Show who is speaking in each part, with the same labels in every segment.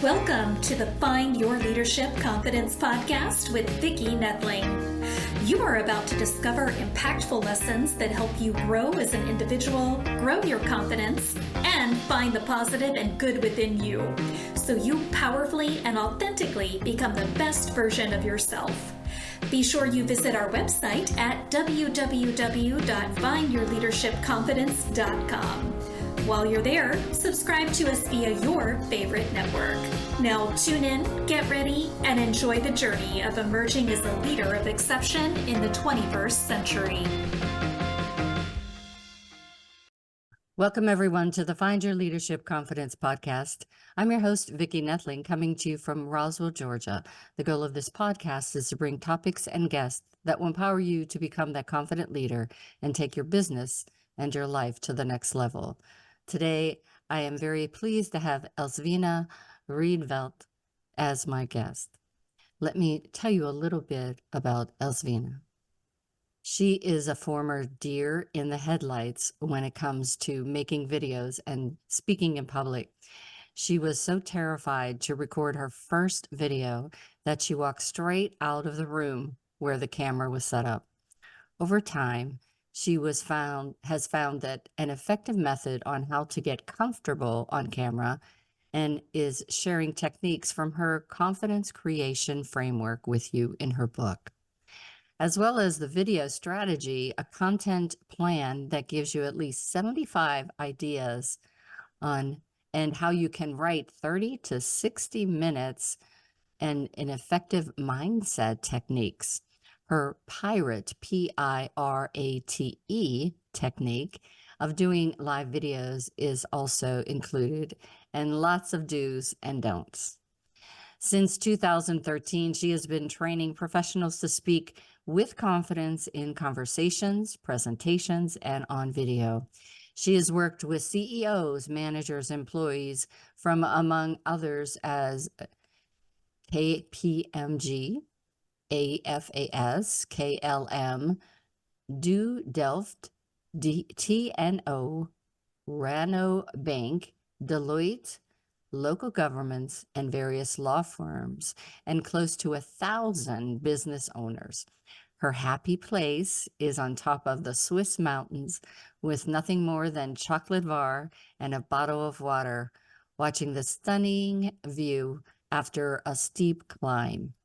Speaker 1: Welcome to the Find Your Leadership Confidence podcast with Vicki Noethling. You are about to discover impactful lessons that help you grow as an individual, grow your confidence, and find the positive and good within you, so you powerfully and authentically become the best version of yourself. Be sure you visit our website at www.findyourleadershipconfidence.com. While you're there, subscribe to us via your favorite network. Now tune in, get ready, and enjoy the journey of emerging as a leader of exception in the 21st century.
Speaker 2: Welcome, everyone, to the Find Your Leadership Confidence podcast. I'm your host, Vicki Noethling, coming to you from Roswell, Georgia. The goal of this podcast is to bring topics and guests that will empower you to become that confident leader and take your business and your life to the next level. Today, I am very pleased to have Elsewine Rietveld as my guest. Let me tell you a little bit about Elsewine. She is a former deer in the headlights when it comes to making videos and speaking in public. She was so terrified to record her first video that she walked straight out of the room where the camera was set up. Over time, she has found that an effective method on how to get comfortable on camera and is sharing techniques from her confidence creation framework with you in her book, as well as the video strategy, a content plan that gives you at least 75 ideas on and how you can write 30 to 60 minutes and an effective mindset techniques. Her P.I.R.A.T.E, P-I-R-A-T-E technique of doing live videos is also included, and lots of do's and don'ts. Since 2013, she has been training professionals to speak with confidence in conversations, presentations, and on video. She has worked with CEOs, managers, employees from, among others, as KPMG, AFAS, KLM, Do Delft, TNO, Rano Bank, Deloitte, local governments, and various law firms, and close to 1,000 business owners. Her happy place is on top of the Swiss mountains with nothing more than chocolate bar and a bottle of water, watching the stunning view after a steep climb.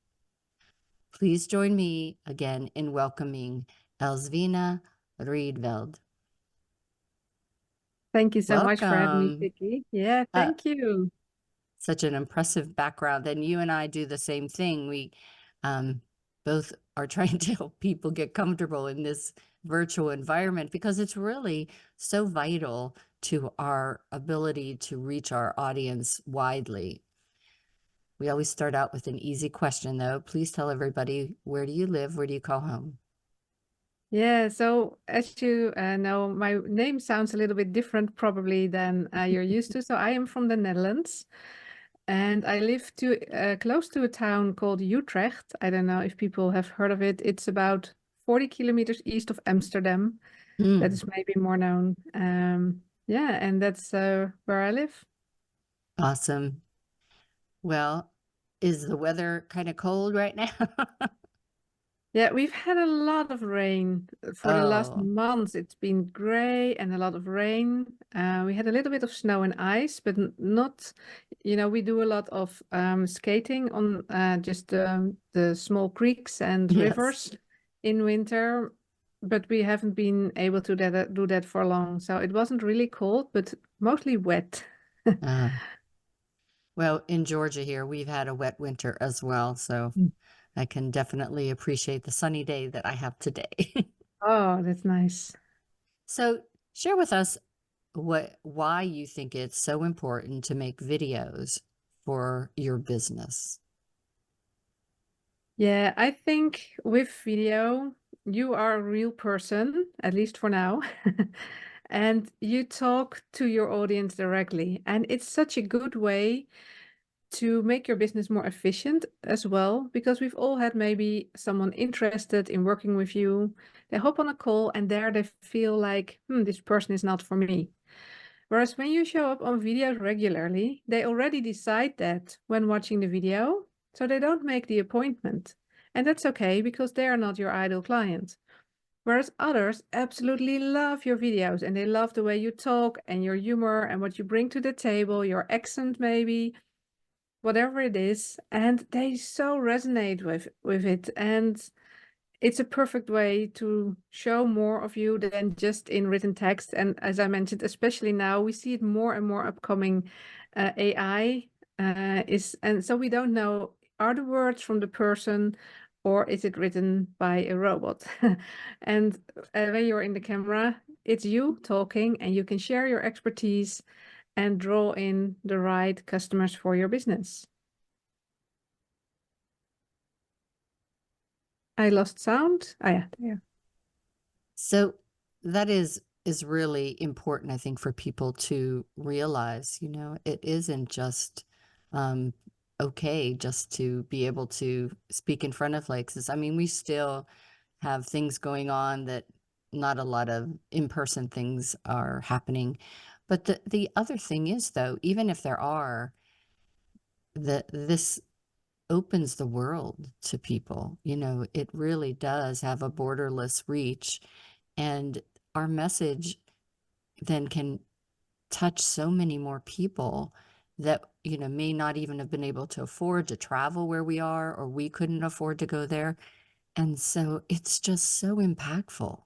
Speaker 2: Please join me again in welcoming Elsewine Rietveld.
Speaker 3: Thank you so much for having me,
Speaker 2: Welcome.
Speaker 3: Vicki. Yeah, thank you.
Speaker 2: Such an impressive background. And you and I do the same thing. We both are trying to help people get comfortable in this virtual environment because it's really so vital to our ability to reach our audience widely. We always start out with an easy question, though. Please tell everybody, where do you live? Where do you call home?
Speaker 3: Yeah, so as you know, my name sounds a little bit different probably than you're used to. So I am from the Netherlands and I live close to a town called Utrecht. I don't know if people have heard of it. It's about 40 kilometers east of Amsterdam. That is maybe more known. Yeah, and that's where I live.
Speaker 2: Awesome. Well, is the weather kind of cold right now?
Speaker 3: Yeah, we've had a lot of rain for the last
Speaker 2: Oh,
Speaker 3: months. It's been gray and a lot of rain. We had a little bit of snow and ice, but not, we do a lot of skating on just the small creeks and
Speaker 2: yes.
Speaker 3: rivers in winter, but we haven't been able to do that for long. So it wasn't really cold, but mostly wet.
Speaker 2: Well, in Georgia here, we've had a wet winter as well, so I can definitely appreciate the sunny day that I have today.
Speaker 3: Oh, that's nice.
Speaker 2: So share with us why you think it's so important to make videos for your business.
Speaker 3: Yeah, I think with video, you are a real person, at least for now, and you talk to your audience directly. And it's such a good way to make your business more efficient as well, because we've all had maybe someone interested in working with you. They hop on a call and there they feel like, this person is not for me. Whereas when you show up on videos regularly, they already decide that when watching the video, so they don't make the appointment. And that's okay because they are not your ideal client. Whereas others absolutely love your videos and they love the way you talk and your humor and what you bring to the table, your accent maybe, whatever it is, and they so resonate with it. And it's a perfect way to show more of you than just in written text. And as I mentioned, especially now, we see it more and more upcoming. AI and so we don't know, are the words from the person or is it written by a robot? And when you're in the camera, it's you talking and you can share your expertise and draw in the right customers for your business. I lost sound. Oh, yeah, there.
Speaker 2: So that is really important, I think, for people to realize, it isn't just okay just to be able to speak in front of places. I mean, we still have things going on that not a lot of in-person things are happening. But the other thing is, though, even if there are, this opens the world to people. It really does have a borderless reach, and our message then can touch so many more people that, may not even have been able to afford to travel where we are, or we couldn't afford to go there. And so it's just so impactful.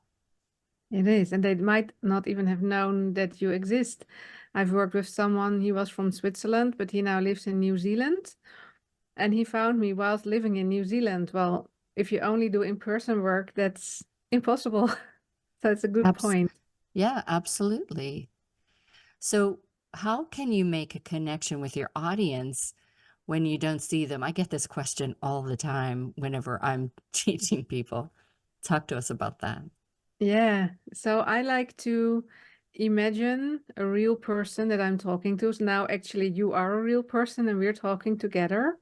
Speaker 3: It is, and they might not even have known that you exist. I've worked with someone, he was from Switzerland, but he now lives in New Zealand. And he found me whilst living in New Zealand. Well, if you only do in-person work, that's impossible. So it's a good point.
Speaker 2: Yeah, absolutely. So how can you make a connection with your audience when you don't see them? I get this question all the time whenever I'm teaching people. Talk to us about that.
Speaker 3: Yeah. So I like to imagine a real person that I'm talking to. So now actually you are a real person and we're talking together.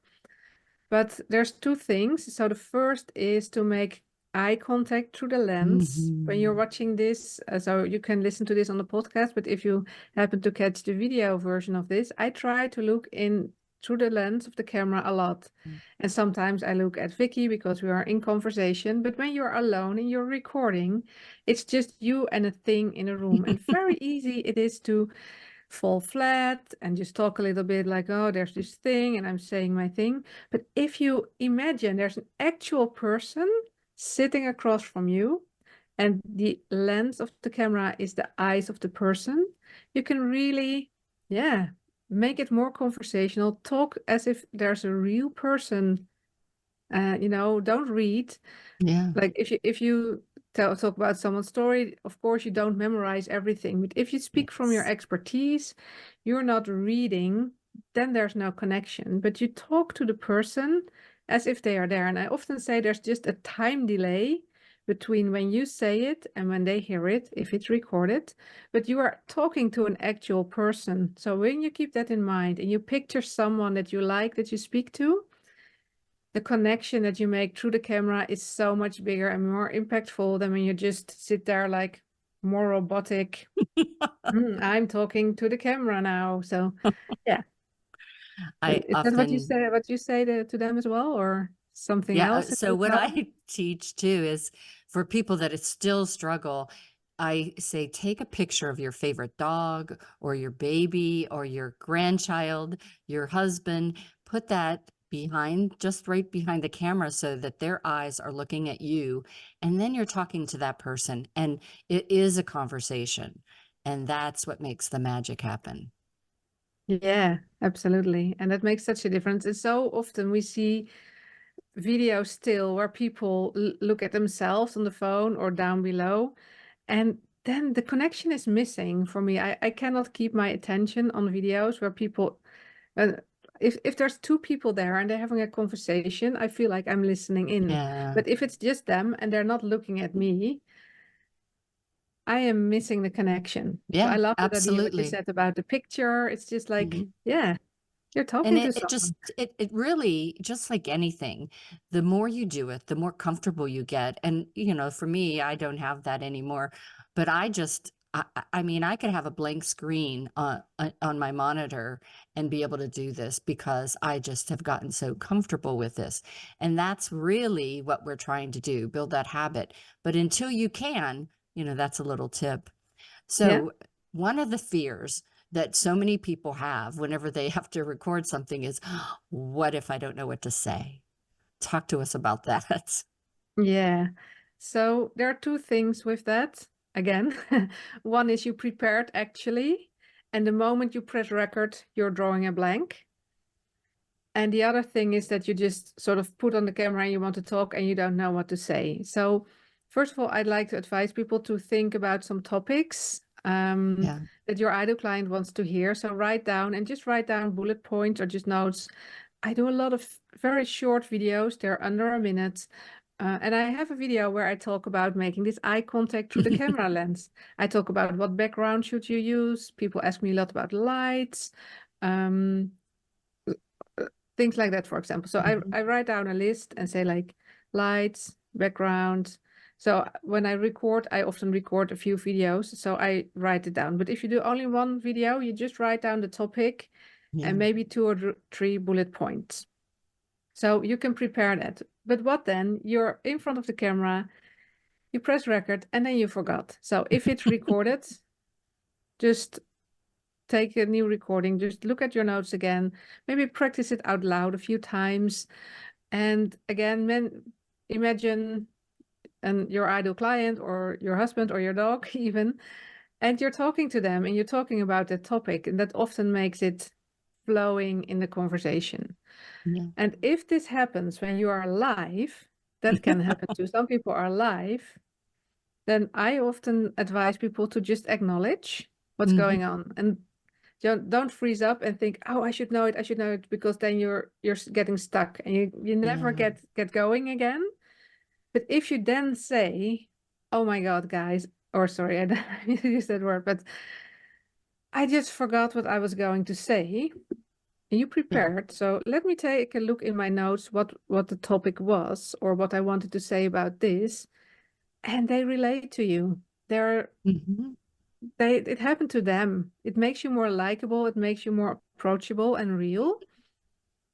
Speaker 3: But there's two things. So the first is to make eye contact through the lens when you're watching this. So you can listen to this on the podcast, but if you happen to catch the video version of this, I try to look in through the lens of the camera a lot. And sometimes I look at Vicki because we are in conversation. But when you're alone and you're recording, it's just you and a thing in a room. And very easy it is to fall flat and just talk a little bit like, oh, there's this thing and I'm saying my thing. But if you imagine there's an actual person sitting across from you and the lens of the camera is the eyes of the person, you can really, make it more conversational, talk as if there's a real person. Don't read.
Speaker 2: Yeah.
Speaker 3: Like if you talk about someone's story, of course you don't memorize everything, but if you speak from your expertise, you're not reading, then there's no connection, but you talk to the person as if they are there. And I often say there's just a time delay between when you say it and when they hear it, if it's recorded, but you are talking to an actual person. So when you keep that in mind and you picture someone that you like, that you speak to, the connection that you make through the camera is so much bigger and more impactful than when you just sit there like more robotic. I'm talking to the camera now. So yeah. Is that what you say to them as well, or something else that
Speaker 2: so
Speaker 3: you
Speaker 2: what
Speaker 3: tell
Speaker 2: I
Speaker 3: them?
Speaker 2: teach too is for people that still struggle, I say, take a picture of your favorite dog or your baby or your grandchild, your husband, put that just right behind the camera so that their eyes are looking at you. And then you're talking to that person and it is a conversation. And that's what makes the magic happen.
Speaker 3: Yeah, absolutely. And that makes such a difference. And so often we see videos still where people look at themselves on the phone or down below, and then the connection is missing for me. I cannot keep my attention on videos where people, uh, if there's two people there and they're having a conversation, I feel like I'm listening in.
Speaker 2: Yeah.
Speaker 3: But if it's just them and they're not looking at me, I am missing the connection. So I
Speaker 2: Yeah,
Speaker 3: love that idea what you
Speaker 2: absolutely.
Speaker 3: said about the picture. It's just like, yeah, you're
Speaker 2: And
Speaker 3: talking to
Speaker 2: it
Speaker 3: someone.
Speaker 2: just, it really, just like anything, the more you do it, the more comfortable you get. And, for me, I don't have that anymore, but I mean, I could have a blank screen on my monitor and be able to do this because I just have gotten so comfortable with this. And that's really what we're trying to do, build that habit. But until you can, that's a little tip.
Speaker 3: Yeah.
Speaker 2: So one of the fears that so many people have whenever they have to record something is, what if I don't know what to say? Talk to us about that.
Speaker 3: Yeah. So there are two things with that. Again, one is you prepared actually, and the moment you press record, you're drawing a blank. And the other thing is that you just sort of put on the camera and you want to talk and you don't know what to say. So first of all, I'd like to advise people to think about some topics
Speaker 2: Yeah.
Speaker 3: that your ideal client wants to hear. So write down bullet points or just notes. I do a lot of very short videos. They're under a minute. And I have a video where I talk about making this eye contact through the camera lens. I talk about what background should you use. People ask me a lot about lights, things like that, for example. So I write down a list and say like lights, background. So when I record, I often record a few videos. So I write it down. But if you do only one video, you just write down the topic and maybe 2 or 3 bullet points. So you can prepare that. But what then? You're in front of the camera, you press record, and then you forgot. So if it's recorded, just take a new recording, just look at your notes again, maybe practice it out loud a few times. And again, imagine your ideal client or your husband or your dog even, and you're talking to them and you're talking about that topic, and that often makes it flowing in the conversation.
Speaker 2: Yeah.
Speaker 3: And if this happens when you are live, that can happen too. Some people are live. Then I often advise people to just acknowledge what's going on and don't freeze up and think, oh, I should know it, because then you're getting stuck and you never
Speaker 2: Yeah.
Speaker 3: get going again. But if you then say, oh my God, guys, or sorry, I didn't use that word, but I just forgot what I was going to say. You prepared, so let me take a look in my notes what the topic was or what I wanted to say about this, and they relate to you. It happened to them. It makes you more likable. It makes you more approachable and real.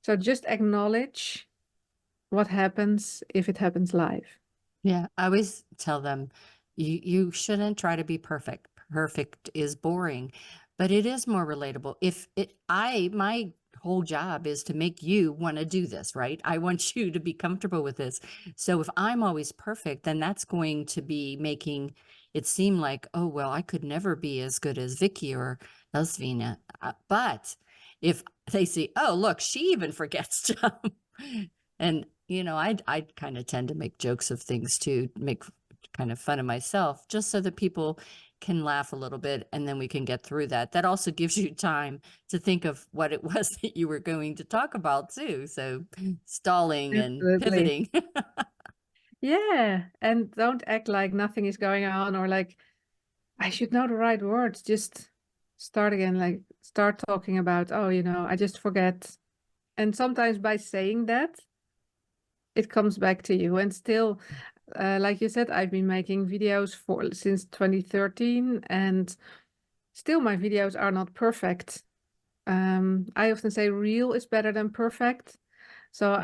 Speaker 3: So just acknowledge what happens if it happens live.
Speaker 2: Yeah, I always tell them you shouldn't try to be perfect. Perfect is boring, but it is more relatable. My whole job is to make you want to do this, right? I want you to be comfortable with this. So if I'm always perfect, then that's going to be making it seem like, oh, well, I could never be as good as Vicki or Elsewine. But if they see, oh, look, she even forgets to and I kind of tend to make jokes of things too, make kind of fun of myself, just so that people can laugh a little bit and then we can get through that. That also gives you time to think of what it was that you were going to talk about too. So stalling and
Speaker 3: Absolutely.
Speaker 2: pivoting.
Speaker 3: Yeah. And don't act like nothing is going on or like, I should know the right words. Just start again, like start talking about, oh, I just forget. And sometimes by saying that, it comes back to you. And still, like you said, I've been making videos since 2013, and still my videos are not perfect. I often say real is better than perfect. So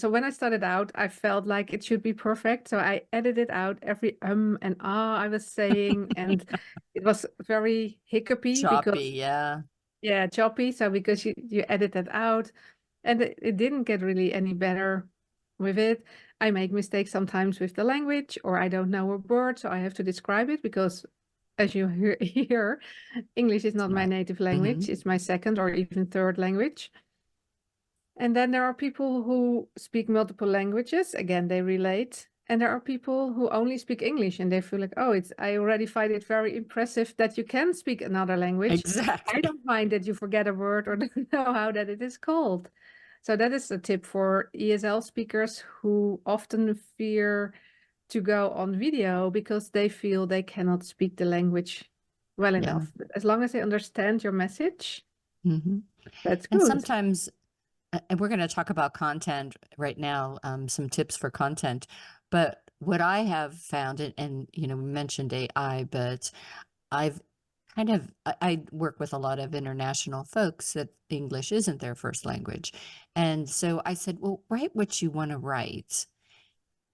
Speaker 3: when I started out, I felt like it should be perfect. So I edited out every and ah I was saying, and it was very hiccupy
Speaker 2: Choppy,
Speaker 3: because,
Speaker 2: yeah.
Speaker 3: yeah, choppy. So because you edit that out, and it didn't get really any better with it. I make mistakes sometimes with the language, or I don't know a word, so I have to describe it because, as you hear, English is not my
Speaker 2: Right.
Speaker 3: native language. It's my second or even third language. And then there are people who speak multiple languages. Again, they relate. And there are people who only speak English and they feel like, oh, I already find it very impressive that you can speak another language.
Speaker 2: Exactly.
Speaker 3: I don't mind that you forget a word or don't know how that it is called. So that is a tip for ESL speakers who often fear to go on video because they feel they cannot speak the language well enough. But as long as they understand your message, that's
Speaker 2: And
Speaker 3: good.
Speaker 2: sometimes, and we're going to talk about content right now, some tips for content. But what I have found, and we mentioned AI, but I've I work with a lot of international folks that English isn't their first language. And so I said, well, write what you want to write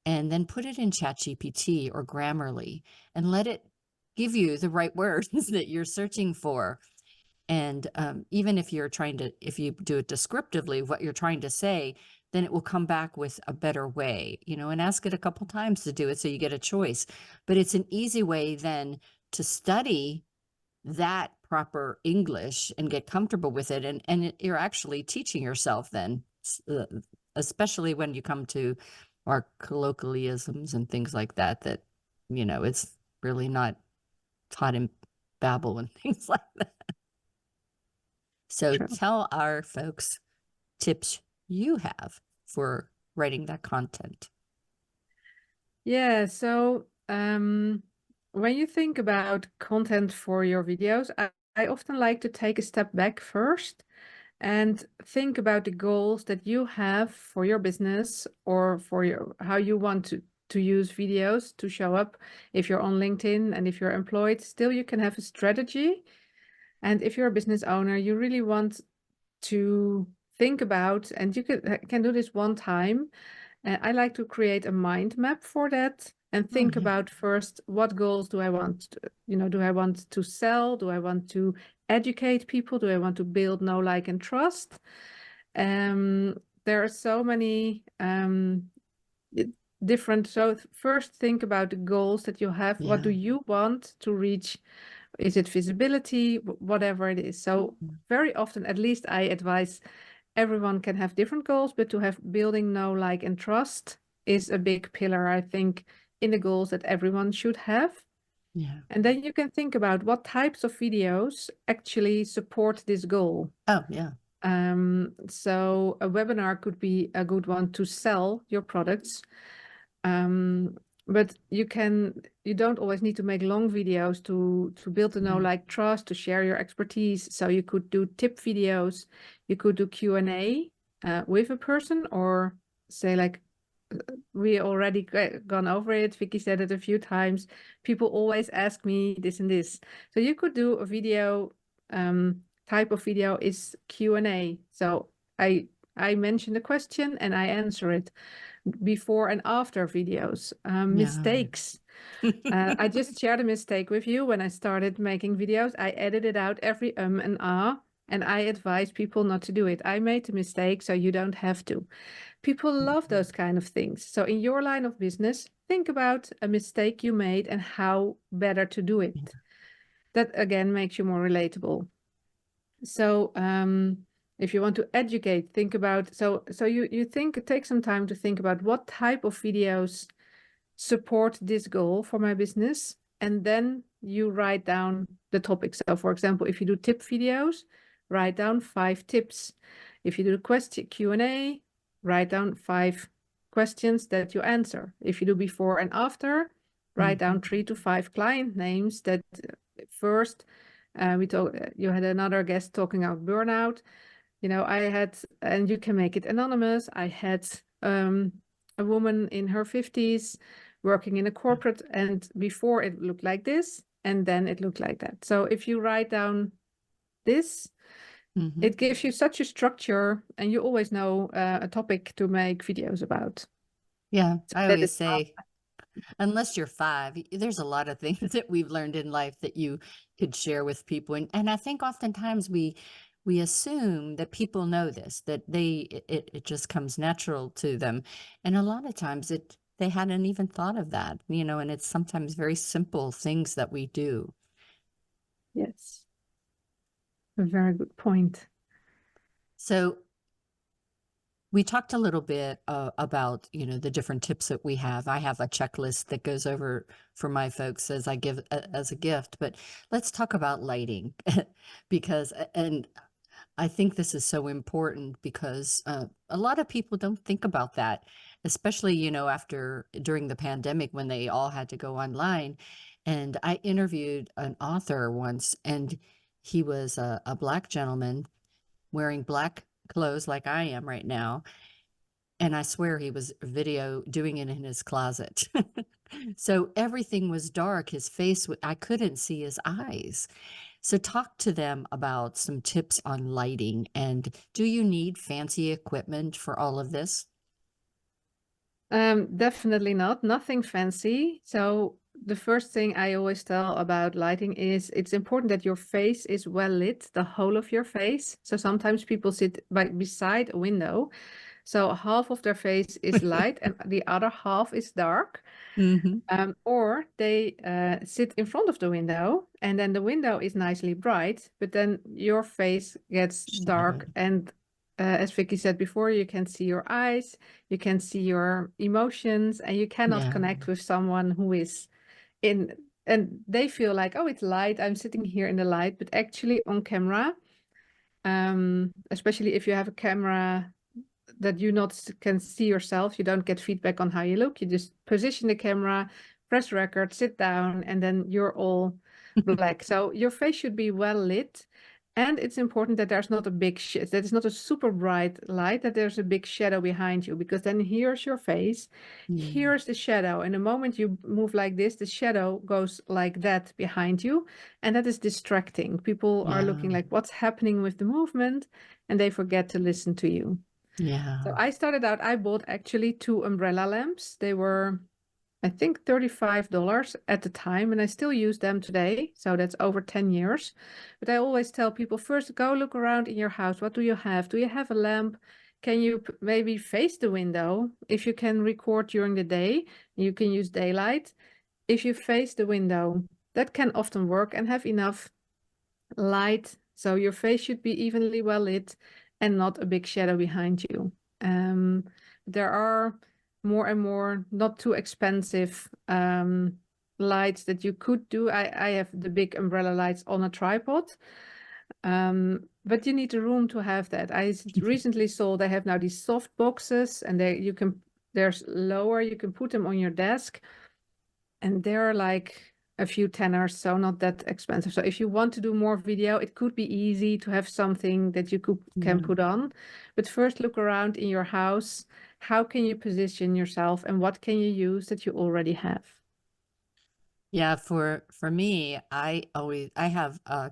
Speaker 2: and then put it in ChatGPT or Grammarly and let it give you the right words that you're searching for. And even if you're if you do it descriptively, what you're trying to say, then it will come back with a better way, and ask it a couple times to do it so you get a choice. But it's an easy way then to study that proper English and get comfortable with it. And you're actually teaching yourself then, especially when you come to our colloquialisms and things like that, it's really not taught in Babel and things like that. So
Speaker 3: True.
Speaker 2: tell our folks tips you have for writing that content.
Speaker 3: Yeah, so when you think about content for your videos, I often like to take a step back first and think about the goals that you have for your business or for how you want to use videos to show up. If you're on LinkedIn and if you're employed, still you can have a strategy. And if you're a business owner, you really want to think about, and you can do this one time. I like to create a mind map for that and think about first, what goals do I want? Do I want to sell? Do I want to educate people? Do I want to build know, like, and trust? There are so many different. So first, think about the goals that you have.
Speaker 2: Yeah.
Speaker 3: What do you want to reach? Is it visibility? Whatever it is. So very often, at least I advise everyone can have different goals, but to have building know, like, and trust is a big pillar, I think, in the goals that everyone should have.
Speaker 2: Yeah.
Speaker 3: And then you can think about what types of videos actually support this goal.
Speaker 2: Oh, yeah.
Speaker 3: So a webinar could be a good one to sell your products. But you don't always need to make long videos to build the know, like, trust, to share your expertise. So you could do tip videos, you could do Q&A with a person, or say, like, we already gone over it. Vicki said it a few times. People always ask me this and this. So you could do a video, type of video is Q&A. So I mention the question and I answer it. Before and after videos, mistakes. I just shared a mistake with you when I started making videos. I edited out every and ah, and I advise people not to do it. I made a mistake, so you don't have to. People love those kind of things. So in your line of business, think about a mistake you made and how better to do it. That again makes you more relatable. So if you want to educate, think about, so you take some time to think about what type of videos support this goal for my business, and then you write down the topics. So for example, if you do tip videos, write down 5 tips. If you do question Q&A, write down 5 questions that you answer. If you do before and after, write down 3 to 5 client names that first. You had another guest talking about burnout. I had, and you can make it anonymous. I had a woman in her 50s working in a corporate, and before it looked like this, and then it looked like that. So if you write down this, it gives you such a structure, and you always know a topic to make videos about.
Speaker 2: Yeah,
Speaker 3: So
Speaker 2: I
Speaker 3: that
Speaker 2: always
Speaker 3: is
Speaker 2: say, unless you're 5, there's a lot of things that we've learned in life that you could share with people. And I think oftentimes we assume that people know this, that it just comes natural to them. And a lot of times they hadn't even thought of that, and it's sometimes very simple things that we do.
Speaker 3: Yes. A very good point.
Speaker 2: So we talked a little bit about, the different tips that we have. I have a checklist that goes over for my folks as I give as a gift, but let's talk about lighting because, and I think this is so important because a lot of people don't think about that, especially, during the pandemic when they all had to go online. And I interviewed an author once, and he was a Black gentleman wearing black clothes like I am right now. And I swear he was doing it in his closet. So everything was dark. His face, I couldn't see his eyes. So talk to them about some tips on lighting. And do you need fancy equipment for all of this?
Speaker 3: Definitely not. Nothing fancy. So the first thing I always tell about lighting is it's important that your face is well lit, the whole of your face. So sometimes people sit beside a window. So half of their face is light and the other half is dark.
Speaker 2: Mm-hmm.
Speaker 3: Or they sit in front of the window and then the window is nicely bright, but then your face gets dark. And as Vicky said before, you can see your eyes, you can see your emotions, and you cannot
Speaker 2: Yeah.
Speaker 3: connect with someone who is in, and they feel like, oh, it's light, I'm sitting here in the light, but actually on camera, especially if you have a camera that you not can see yourself, you don't get feedback on how you look, you just position the camera, press record, sit down, and then you're all black. So your face should be well lit, and it's important that there's not a big that it's not a super bright light, that there's a big shadow behind you, because then here's your face, here's the shadow, and the moment you move like this, the shadow goes like that behind you, and that is distracting. People are looking
Speaker 2: Yeah.
Speaker 3: like, what's happening with the movement, and they forget to listen to you.
Speaker 2: Yeah.
Speaker 3: So I started out, I bought actually 2 umbrella lamps. They were, I think, $35 at the time, and I still use them today. So that's over 10 years. But I always tell people, first go look around in your house. What do you have? Do you have a lamp? Can you maybe face the window? If you can record during the day, you can use daylight. If you face the window, that can often work and have enough light. So your face should be evenly well lit and not a big shadow behind you. There are more and more not too expensive lights that you could do. I have the big umbrella lights on a tripod, but you need a room to have that. I recently saw they have now these soft boxes, and there's lower, you can put them on your desk, and they're like a few tenors, so not that expensive. So if you want to do more video, it could be easy to have something that you can put on. But first look around in your house. How can you position yourself and what can you use that you already have?
Speaker 2: Yeah, for me, I have a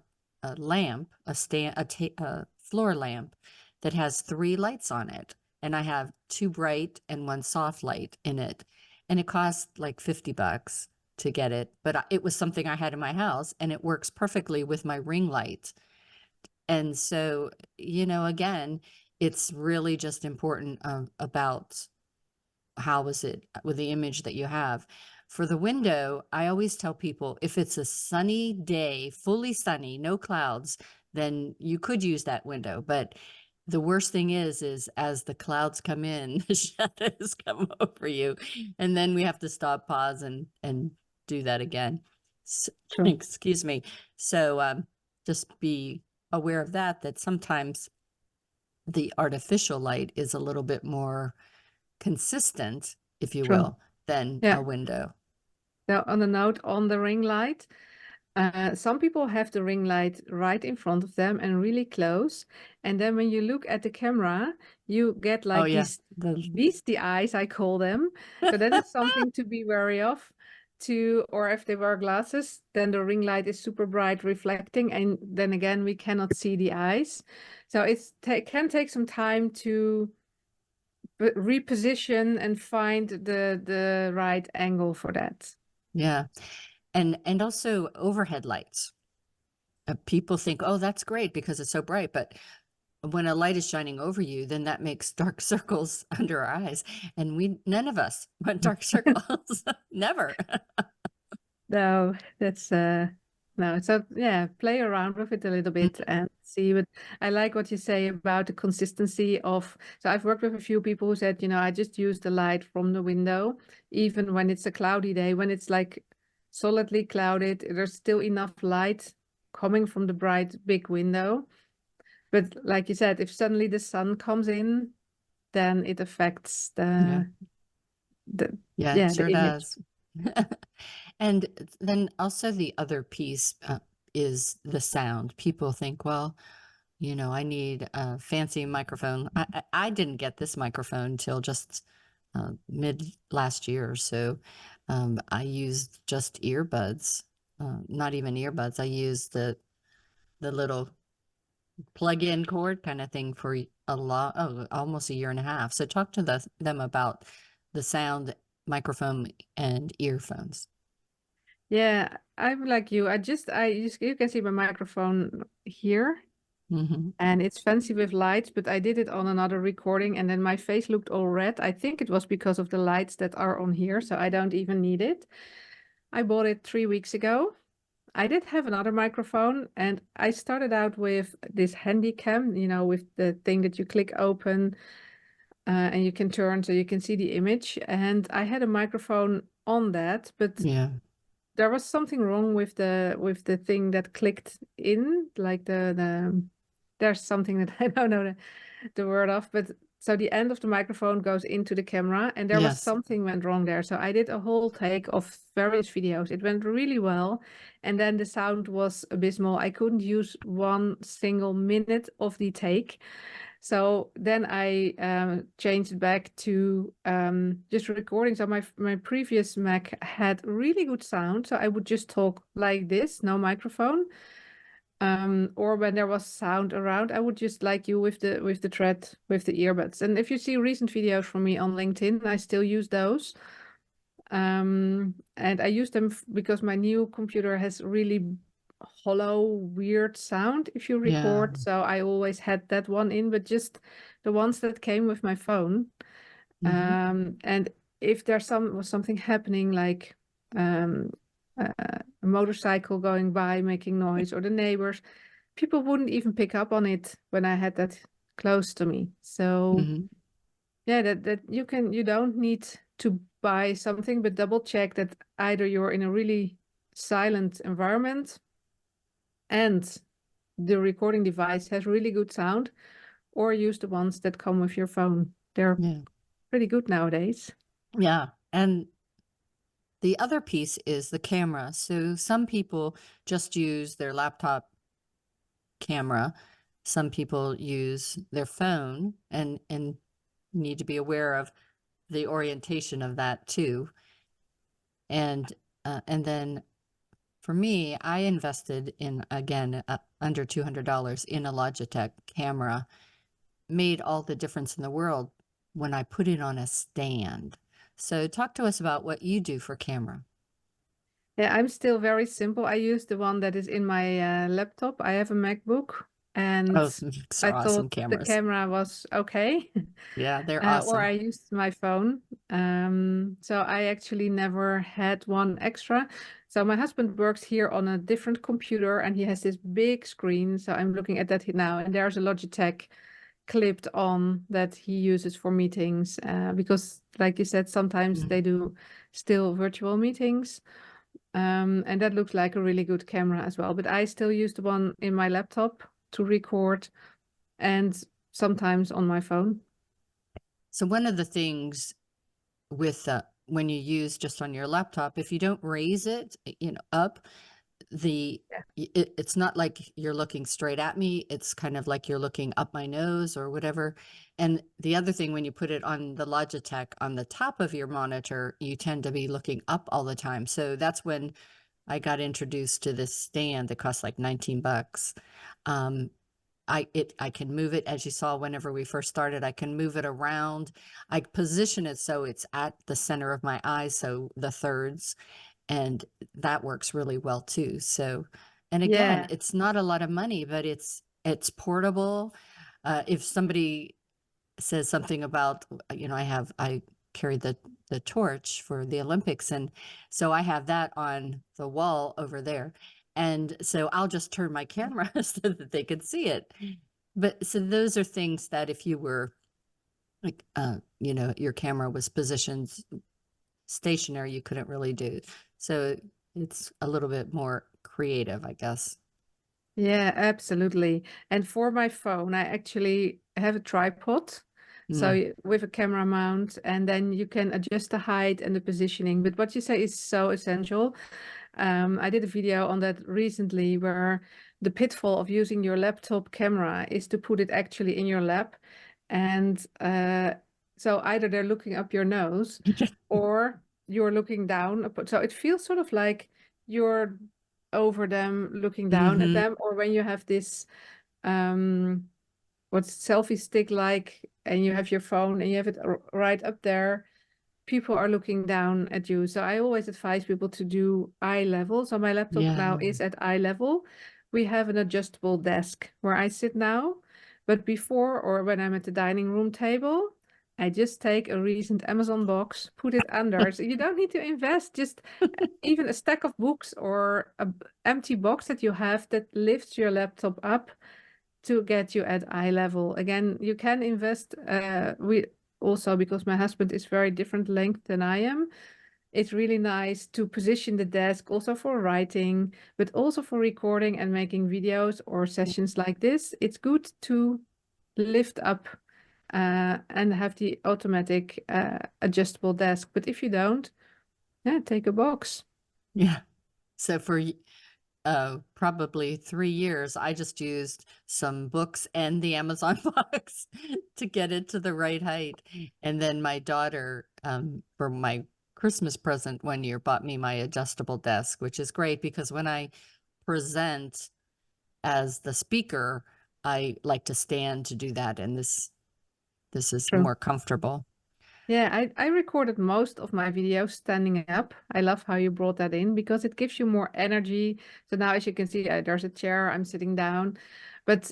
Speaker 2: lamp, a floor lamp that has 3 lights on it, and I have 2 bright and 1 soft light in it, and it cost like $50 to get it, but it was something I had in my house, and it works perfectly with my ring light. And so, again, it's really just important about how is it with the image that you have. For the window, I always tell people if it's a sunny day, fully sunny, no clouds, then you could use that window. But the worst thing is as the clouds come in, the shadows come over you, and then we have to stop, pause, and do that again. So,
Speaker 3: Sure.
Speaker 2: excuse me. So just be aware of that sometimes the artificial light is a little bit more consistent, if you
Speaker 3: Sure.
Speaker 2: will, than
Speaker 3: Yeah.
Speaker 2: a window.
Speaker 3: Now, on a note on the ring light, some people have the ring light right in front of them and really close. And then when you look at the camera, you get like these beastie eyes, I call them. So that is something to be wary of. Or if they wear glasses, then the ring light is super bright, reflecting, and then again we cannot see the eyes. So can take some time to reposition and find the right angle for that.
Speaker 2: Yeah. And also overhead lights. People think, oh, that's great because it's so bright, but when a light is shining over you, then that makes dark circles under our eyes, and none of us want dark circles. Never.
Speaker 3: No, that's no. So yeah, play around with it a little bit and see. But I like what you say about the consistency of. So I've worked with a few people who said, I just use the light from the window, even when it's a cloudy day, when it's like solidly clouded, there's still enough light coming from the bright big window. But like you said, if suddenly the sun comes in, then it affects
Speaker 2: Yeah,
Speaker 3: the
Speaker 2: it
Speaker 3: the
Speaker 2: sure
Speaker 3: image.
Speaker 2: does. And then also the other piece is the sound. People think, well, I need a fancy microphone. I didn't get this microphone till just mid last year or so. I used just earbuds, not even earbuds. I used the little plug-in cord kind of thing for almost a year and a half. So talk to them about the sound, microphone, and earphones.
Speaker 3: Yeah, I'm like you. You can see my microphone here, and it's fancy with lights, but I did it on another recording, and then my face looked all red. I think it was because of the lights that are on here, so I don't even need it. I bought it 3 weeks ago. I did have another microphone, and I started out with this handy cam, with the thing that you click open, and you can turn so you can see the image. And I had a microphone on that, but
Speaker 2: Yeah.
Speaker 3: there was something wrong with the thing that clicked in, like there's something that I don't know the word of, but so the end of the microphone goes into the camera, and there was
Speaker 2: Yes.
Speaker 3: something went wrong there. So I did a whole take of various videos. It went really well, and then the sound was abysmal. I couldn't use 1 single minute of the take. So then I changed back to just recording. So my previous Mac had really good sound. So I would just talk like this, no microphone. Or when there was sound around, I would just like you with the thread with the earbuds. And if you see recent videos from me on LinkedIn, I still use those. And I use them because my new computer has really hollow, weird sound if you record.
Speaker 2: Yeah.
Speaker 3: So I always had that one in, but just the ones that came with my phone. And if there's something happening, like a motorcycle going by making noise, or the neighbors, people wouldn't even pick up on it when I had that close to me. So yeah, that you don't need to buy something, but double check that either you're in a really silent environment and the recording device has really good sound, or use the ones that come with your phone. They're pretty good nowadays.
Speaker 2: Yeah. And the other piece is the camera. So some people just use their laptop camera. Some people use their phone and need to be aware of the orientation of that too. And then for me, I invested in, again, under $200 in a Logitech camera. Made all the difference in the world when I put it on a stand. So talk to us about what you do for camera.
Speaker 3: Yeah, I'm still very simple. I use the one that is in my laptop. I have a MacBook, and
Speaker 2: Oh, Macs
Speaker 3: I
Speaker 2: are awesome
Speaker 3: thought the
Speaker 2: cameras.
Speaker 3: camera was okay.
Speaker 2: Yeah, they're
Speaker 3: Or
Speaker 2: awesome.
Speaker 3: I used my phone. So I actually never had one extra. So my husband works here on a different computer, and he has this big screen. So I'm looking at that now, and there's a Logitech clipped on that he uses for meetings, because like you said, sometimes they do still virtual meetings. And that looks like a really good camera as well. But I still use the one in my laptop to record, and sometimes on my phone.
Speaker 2: So one of the things with when you use just on your laptop, if you don't raise it, up, it's not like you're looking straight at me. It's kind of like you're looking up my nose or whatever. And the other thing, when you put it on the Logitech on the top of your monitor, you tend to be looking up all the time. So that's when I got introduced to this stand that costs like 19 bucks. I can move it, as you saw whenever we first started. I can move it around. I position it so it's at the center of my eyes, so the thirds, and that works really well too. So, and again,
Speaker 3: Yeah.
Speaker 2: it's not a lot of money, but it's portable. If somebody says something about, I carry the torch for the Olympics, and so I have that on the wall over there. And so I'll just turn my camera so that they can see it. But so those are things that if you were like, your camera was positioned stationary, you couldn't really do. So it's a little bit more creative, I guess.
Speaker 3: Yeah, absolutely. And for my phone, I actually have a tripod. So with a camera mount, and then you can adjust the height and the positioning. But what you say is so essential. I did a video on that recently, where the pitfall of using your laptop camera is to put it actually in your lap. And So either they're looking up your nose or you're looking down. So it feels sort of like you're over them, looking down at them, or when you have this what's selfie stick like, and you have your phone and you have it right up there, people are looking down at you. So I always advise people to do eye level. So my laptop now is at eye level. We have an adjustable desk where I sit now, but before, or when I'm at the dining room table, I just take a recent Amazon box, put it under. So you don't need to invest, just even a stack of books or an empty box that you have that lifts your laptop up to get you at eye level. Again, you can invest. We also, because my husband is very different length than I am, it's really nice to position the desk also for writing, but also for recording and making videos or sessions like this. It's good to lift up and have the automatic adjustable desk. But if you don't, yeah, take a box.
Speaker 2: Yeah. So for probably 3 years, I just used some books and the Amazon box to get it to the right height. And then my daughter, for my Christmas present one year, bought me my adjustable desk, which is great because when I present as the speaker, I like to stand to do that. And this is
Speaker 3: True.
Speaker 2: more comfortable.
Speaker 3: Yeah, I recorded most of my videos standing up. I love how you brought that in because it gives you more energy. So now, as you can see, there's a chair, I'm sitting down. But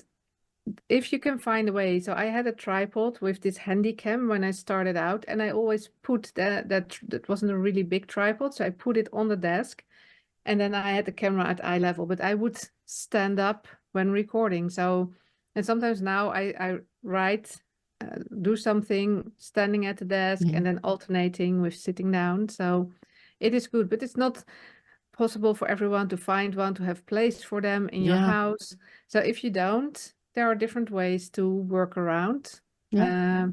Speaker 3: if you can find a way, so I had a tripod with this handy cam when I started out, and I always put that wasn't a really big tripod, so I put it on the desk, and then I had the camera at eye level, but I would stand up when recording. So, and sometimes now I write, do something standing at the desk and then alternating with sitting down. So it is good, but it's not possible for everyone to find one to have placed for them in your house. So if you don't, there are different ways to work around. Yeah.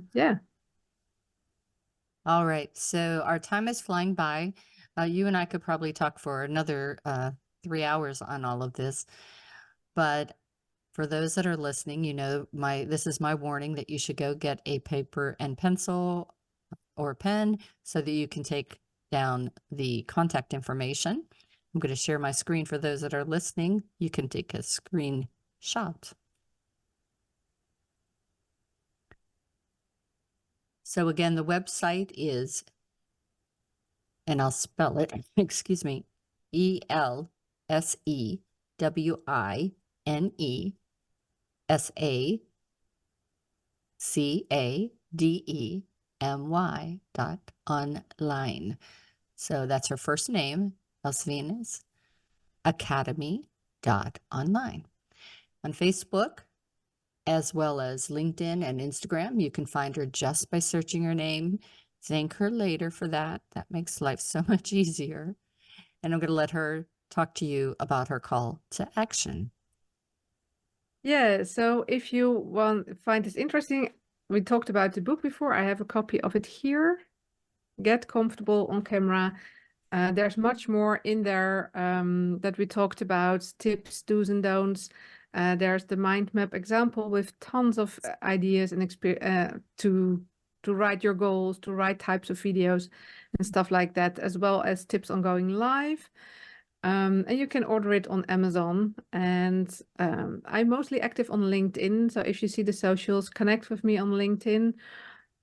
Speaker 2: All right. So our time is flying by. You and I could probably talk for another 3 hours on all of this. But for those that are listening, you know, this is my warning that you should go get a paper and pencil or pen so that you can take down the contact information. I'm going to share my screen for those that are listening. You can take a screenshot. So again, the website is, and I'll spell it, excuse me, ElSEWINESACADEMY.online. So that's her first name, Elsewine Academy.online. On Facebook, as well as LinkedIn and Instagram, you can find her just by searching her name. Thank her later for that. That makes life so much easier. And I'm going to let her talk to you about her call to action.
Speaker 3: Yeah, so if you find this interesting, we talked about the book before. I have a copy of it here. Get Comfortable on Camera. There's much more in there that we talked about, tips, do's and don'ts. There's the mind map example with tons of ideas and to write your goals, to write types of videos and stuff like that, as well as tips on going live. And you can order it on Amazon. And I'm mostly active on LinkedIn. So if you see the socials, connect with me on LinkedIn.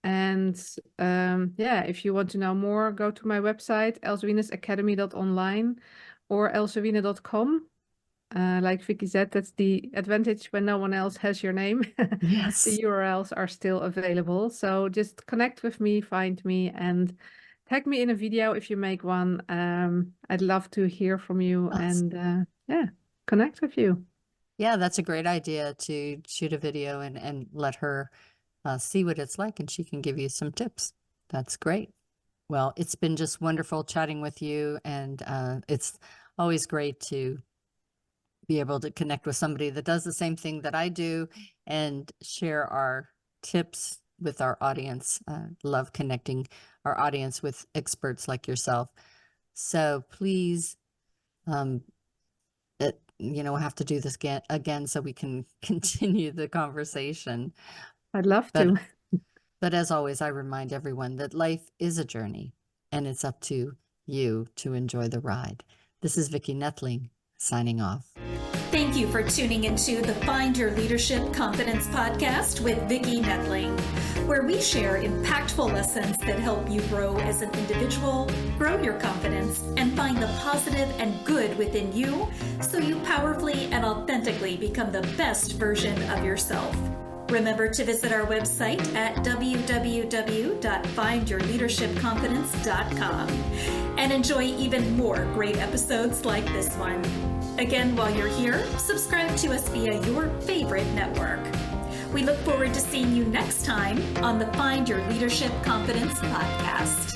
Speaker 3: And yeah, if you want to know more, go to my website, elswinesacademy.online or elsewine.com. Like Vicki said, that's the advantage when no one else has your name.
Speaker 2: Yes.
Speaker 3: The URLs are still available. So just connect with me, find me, and tag me in a video if you make one. I'd love to hear from you and yeah, connect with you.
Speaker 2: Yeah, that's a great idea to shoot a video and let her see what it's like, and she can give you some tips. That's great. Well, it's been just wonderful chatting with you, and it's always great to be able to connect with somebody that does the same thing that I do and share our tips with our audience. Love connecting our audience with experts like yourself. So please, we'll have to do this again so we can continue the conversation.
Speaker 3: I'd love
Speaker 2: But
Speaker 3: to.
Speaker 2: But as always, I remind everyone that life is a journey, and it's up to you to enjoy the ride. This is Vicki Noethling, signing off.
Speaker 1: Thank you for tuning into the Find Your Leadership Confidence podcast with Vicki Noethling, where we share impactful lessons that help you grow as an individual, grow your confidence, and find the positive and good within you so you powerfully and authentically become the best version of yourself. Remember to visit our website at www.findyourleadershipconfidence.com and enjoy even more great episodes like this one. Again, while you're here, subscribe to us via your favorite network. We look forward to seeing you next time on the Find Your Leadership Confidence podcast.